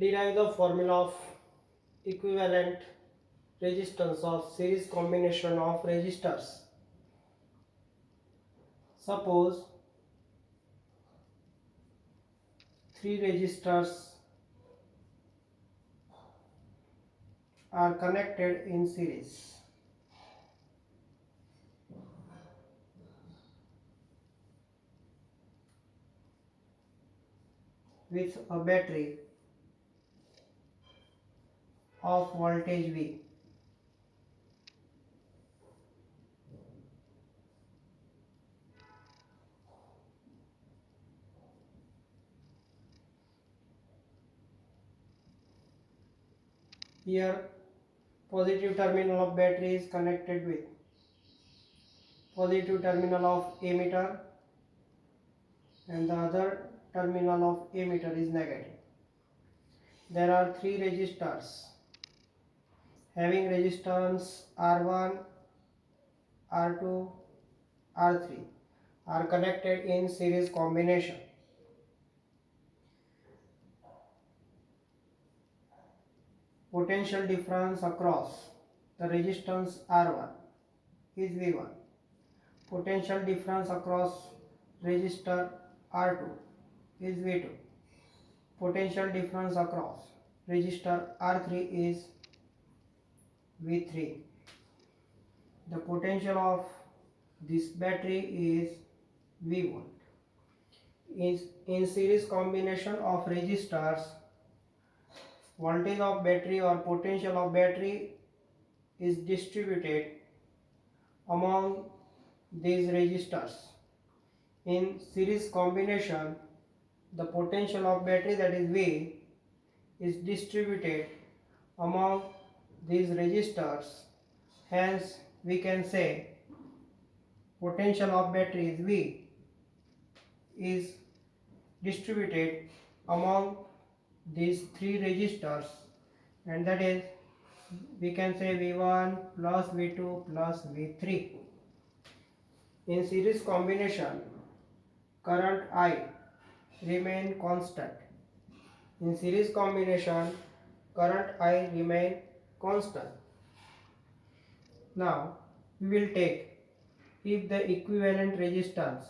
Derive the formula of equivalent resistance of series combination of resistors. Suppose three resistors are connected in series. With a battery of voltage V. Here positive terminal of battery is connected with positive terminal of emitter and the other terminal of emitter is negative. There are three resistors having resistance R1, R2, R3 are connected in series combination. Potential difference across the resistance R1 is V1. Potential difference across resistor R2 is V2. Potential difference across resistor R3 is V3. The potential of this battery is V1. In series combination of resistors, voltage of battery or potential of battery is distributed among these resistors. In series combination, the potential of battery, that is V, is distributed among these resistors. Hence we can say potential of battery is V is distributed among these three resistors, and that is we can say V1 plus V2 plus V3. In series combination, current I remain constant. In series combination, current I remain constant. Now we will take if the equivalent resistance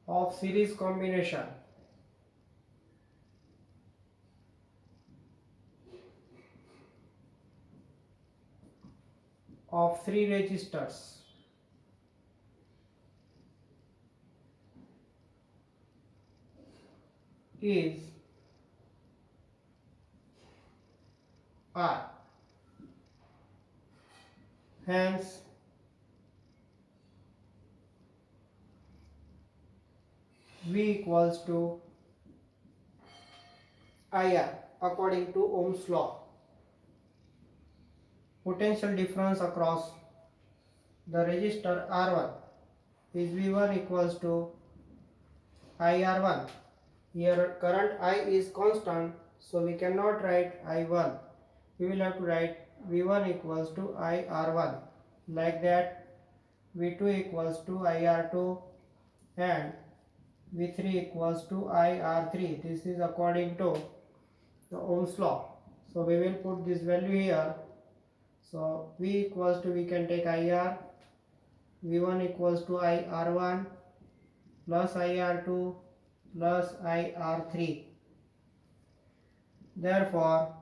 of series combination of three resistors is R. Hence V equals to IR according to Ohm's law. Potential difference across the resistor R1 is V1 equals to IR1. Here current I is constant, so we cannot write I1. We will have to write V1 equals to IR1. Like that, V2 equals to IR2 and V3 equals to IR3. This is according to the Ohm's law. So we will put this value here. So V equals to, we can take IR, V1 equals to IR1 plus IR2 plus IR3. Therefore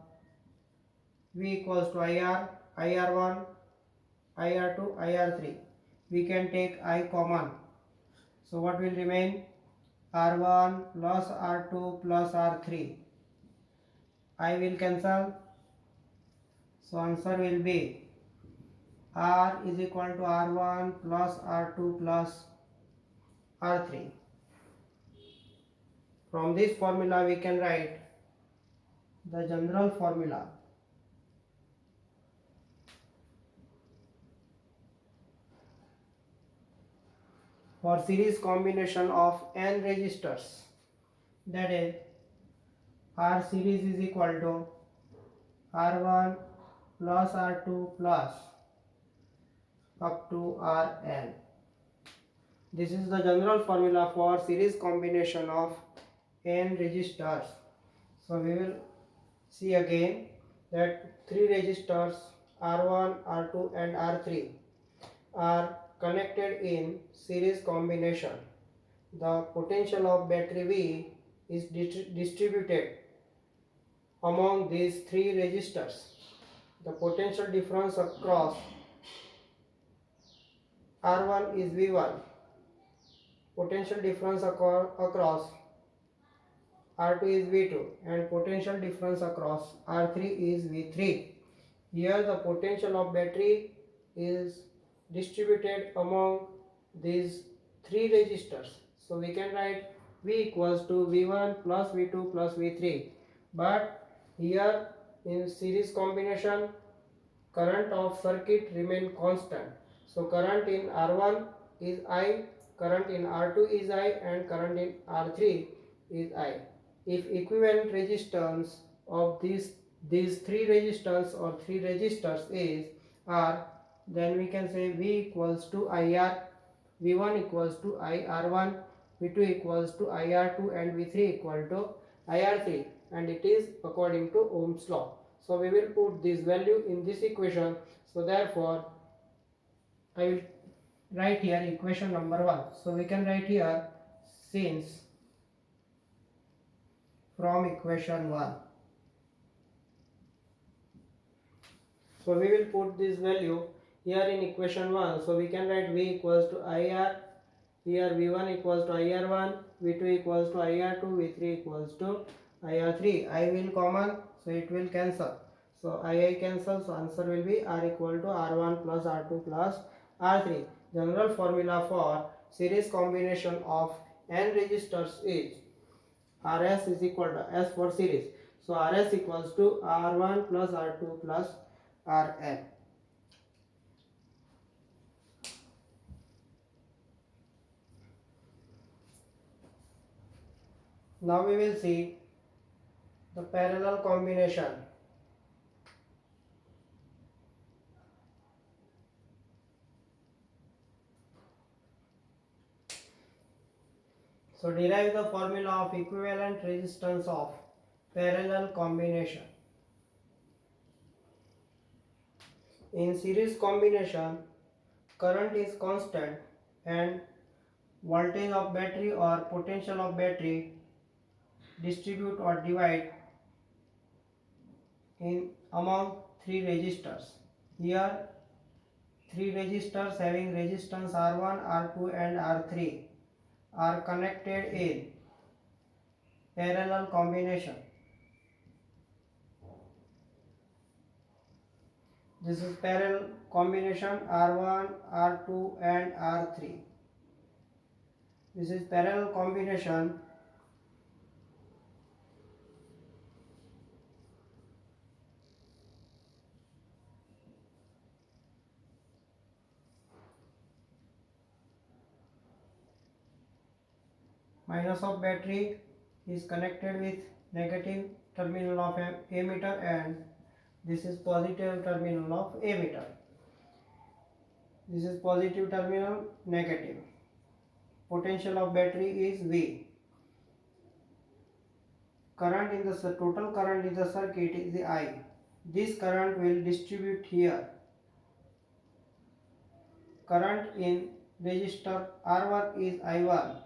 V equals to IR, IR1, IR2, IR3. We can take I common. So what will remain? R1 plus R2 plus R3. I will cancel. So answer will be R is equal to R1 plus R2 plus R3. From this formula we can write the general formula for series combination of n resistors, that is R series is equal to R1 plus R2 plus up to Rn. This is the general formula for series combination of n resistors. So we will see again that three resistors R1, R2 and R3 are connected in series combination. The potential of battery V is distributed among these three resistors. The potential difference across R1 is V1. Potential difference across R2 is V2 and potential difference across R3 is V3. Here the potential of battery is distributed among these three resistors. So we can write V equals to V1 plus V2 plus V3. But here in series combination, current of circuit remain constant. So current in R1 is I, current in R2 is I and current in R3 is I. If equivalent resistance of these three resistance or three resistors is R, then we can say V equals to IR, V1 equals to IR1, V2 equals to IR2 and V3 equal to IR3, and it is according to Ohm's law. So we will put this value in this equation. So therefore I will write here equation number 1. So we can write here, since from equation 1. So we will put this value here in equation 1. So we can write V equals to IR, here V1 equals to IR1, V2 equals to IR2, V3 equals to IR3. I will common, so it will cancel. So I cancel, so answer will be R equal to R1 plus R2 plus R3. General formula for series combination of n resistors is Rs is equal to S for series. So Rs equals to R1 plus R2 plus Rn. Now we will see the parallel combination. So derive the formula of equivalent resistance of parallel combination. In series combination, current is constant and voltage of battery or potential of battery distribute or divide in among three resistors. Here three resistors having resistance R1, R2 and R3 are connected in parallel combination. This is parallel combination R1, R2 and R3. This is parallel combination minus of battery is connected with negative terminal of ammeter and this is positive terminal of ammeter. This is positive terminal, negative. Potential of battery is V. Current in the total current in the circuit is the I. This current will distribute here. Current in resistor R1 is I1.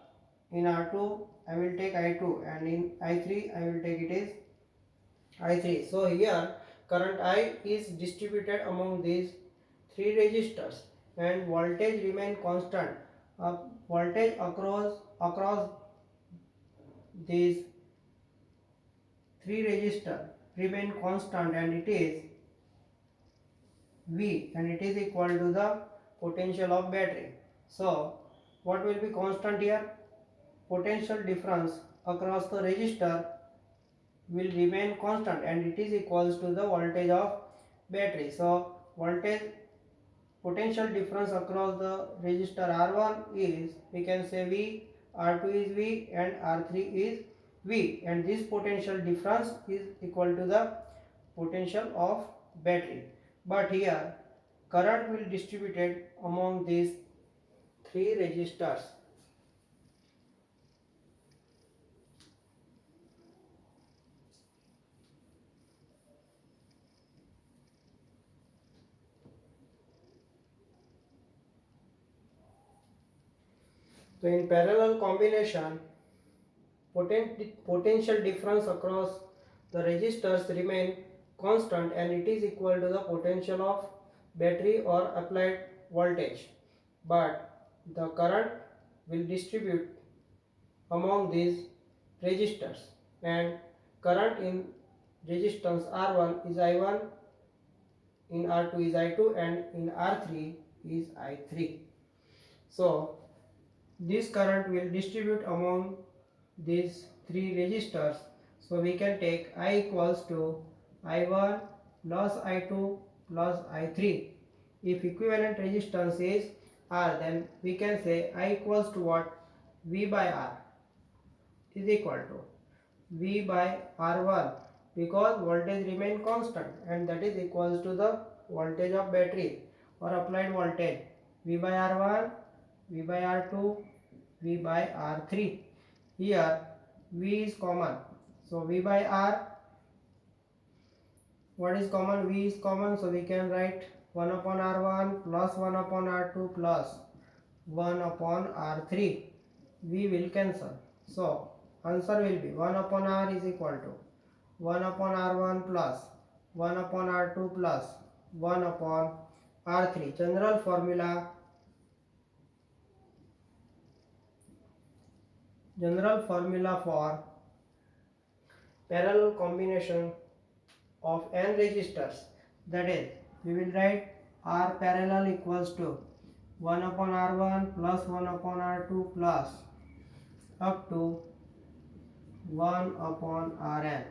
In R2 I will take I2 and in I3 I will take it is I3. So here current I is distributed among these three resistors and voltage remain constant. Voltage across these three resistors remain constant and it is V and it is equal to the potential of battery. So what will be constant here? Potential difference across the resistor will remain constant and it is equals to the voltage of battery. So voltage potential difference across the resistor R1 is, we can say V, R2 is V and R3 is V, and this potential difference is equal to the potential of battery. But here current will distributed among these three resistors. So in parallel combination, potential difference across the resistors remain constant and it is equal to the potential of battery or applied voltage, but the current will distribute among these resistors, and current in resistance R1 is I1, in R2 is I2, and in R3 is I3. So this current will distribute among these three resistors. So we can take I equals to I1 plus I2 plus I3. If equivalent resistance is R, then we can say I equals to what? V by R is equal to V by R1, because voltage remain constant and that is equals to the voltage of battery or applied voltage, V by R1, V by R2, V by R3. Here V is common, so V by R, what is common? V is common, so we can write 1 upon R1 plus 1 upon R2 plus 1 upon R3. V will cancel, so answer will be 1 upon R is equal to 1 upon R1 plus 1 upon R2 plus 1 upon R3. General formula for parallel combination of n resistors, that is, we will write R parallel equals to 1 upon R1 plus 1 upon R2 plus up to 1 upon Rn.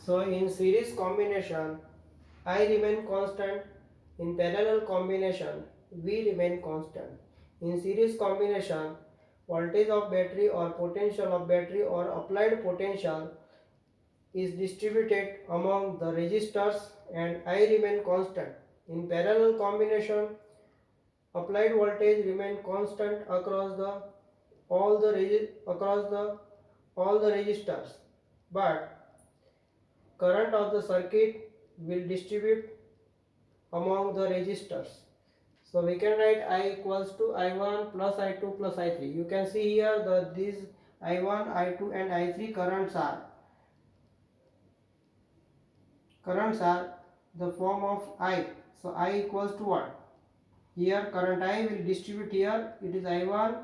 So in series combination, I remain constant. In parallel combination, V remain constant. In series combination, voltage of battery or potential of battery or applied potential is distributed among the resistors and I remain constant. In parallel combination, applied voltage remain constant across all the resistors, but current of the circuit will distribute among the resistors. So we can write I equals to I1 plus I2 plus I3. You can see here that these I1, I2 and I3 currents are the form of I. So I equals to what? Here current I will distribute here. It is I1,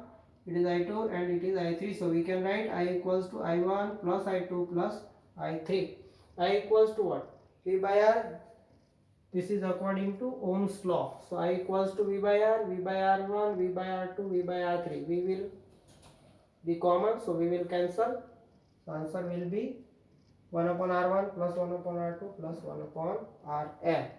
it is I2 and it is I3. So we can write I equals to I1 plus I2 plus I3. I equals to what? V by R. This is according to Ohm's law. So I equals to V by R, V by R1, V by R2, V by R3. V will be common, so we will cancel. So answer will be 1 upon R1 plus 1 upon R2 plus 1 upon Rn.